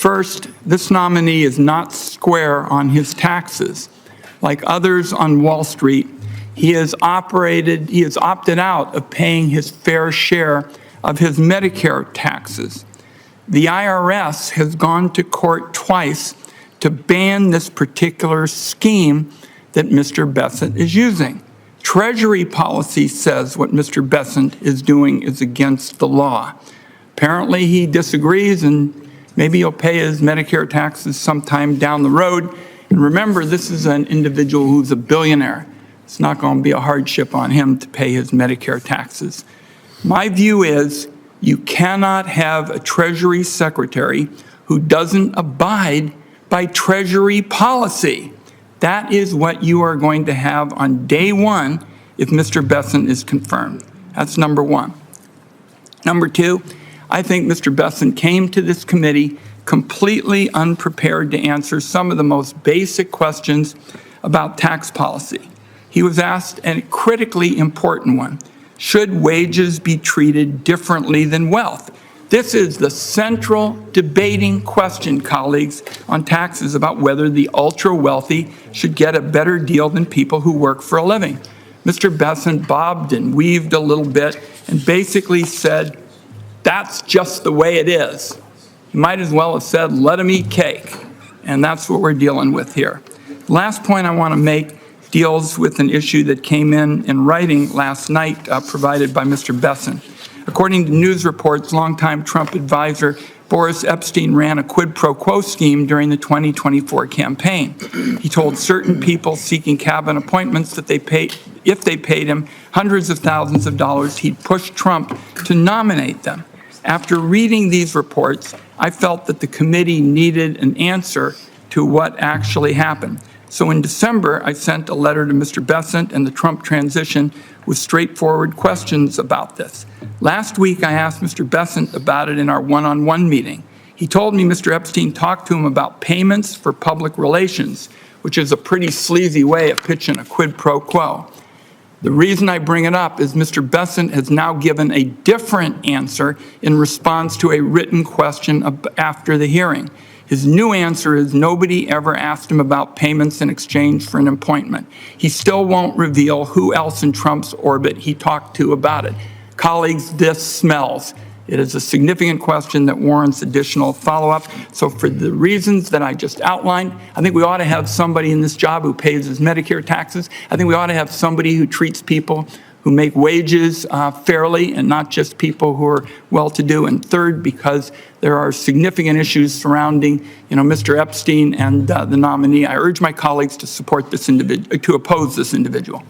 First, this nominee is not square on his taxes. Like others on Wall Street, he has opted out of paying his fair share of his Medicare taxes. The IRS has gone to court twice to ban this particular scheme that Mr. Bessent is using. Treasury policy says what Mr. Bessent is doing is against the law. Apparently he disagrees, and maybe he'll pay his Medicare taxes sometime down the road. And remember, this is an individual who's a billionaire. It's not going to be a hardship on him to pay his Medicare taxes. My view is you cannot have a Treasury secretary who doesn't abide by Treasury policy. That is what you are going to have on day one if Mr. Bessent is confirmed. That's number one. Number two, I think Mr. Bessent came to this committee completely unprepared to answer some of the most basic questions about tax policy. He was asked a critically important one. Should wages be treated differently than wealth? This is the central debating question, colleagues, on taxes about whether the ultra-wealthy should get a better deal than people who work for a living. Mr. Bessent bobbed and weaved a little bit and basically said, that's just the way it is. You might as well have said, let them eat cake. And that's what we're dealing with here. Last point I want to make deals with an issue that came in writing last night provided by Mr. Bessent. According to news reports, longtime Trump advisor Boris Epstein ran a quid pro quo scheme during the 2024 campaign. He told certain people seeking cabinet appointments that if they paid him hundreds of thousands of dollars, he'd push Trump to nominate them. After reading these reports, I felt that the committee needed an answer to what actually happened. So in December, I sent a letter to Mr. Bessent and the Trump transition with straightforward questions about this. Last week, I asked Mr. Bessent about it in our one-on-one meeting. He told me Mr. Epstein talked to him about payments for public relations, which is a pretty sleazy way of pitching a quid pro quo. The reason I bring it up is Mr. Bessent has now given a different answer in response to a written question after the hearing. His new answer is nobody ever asked him about payments in exchange for an appointment. He still won't reveal who else in Trump's orbit he talked to about it. Colleagues, this smells. It is a significant question that warrants additional follow-up. So for the reasons that I just outlined, I think we ought to have somebody in this job who pays his Medicare taxes. I think we ought to have somebody who treats people who make wages fairly and not just people who are well-to-do. And third, because there are significant issues surrounding, Mr. Epstein and the nominee, I urge my colleagues to support this to oppose this individual.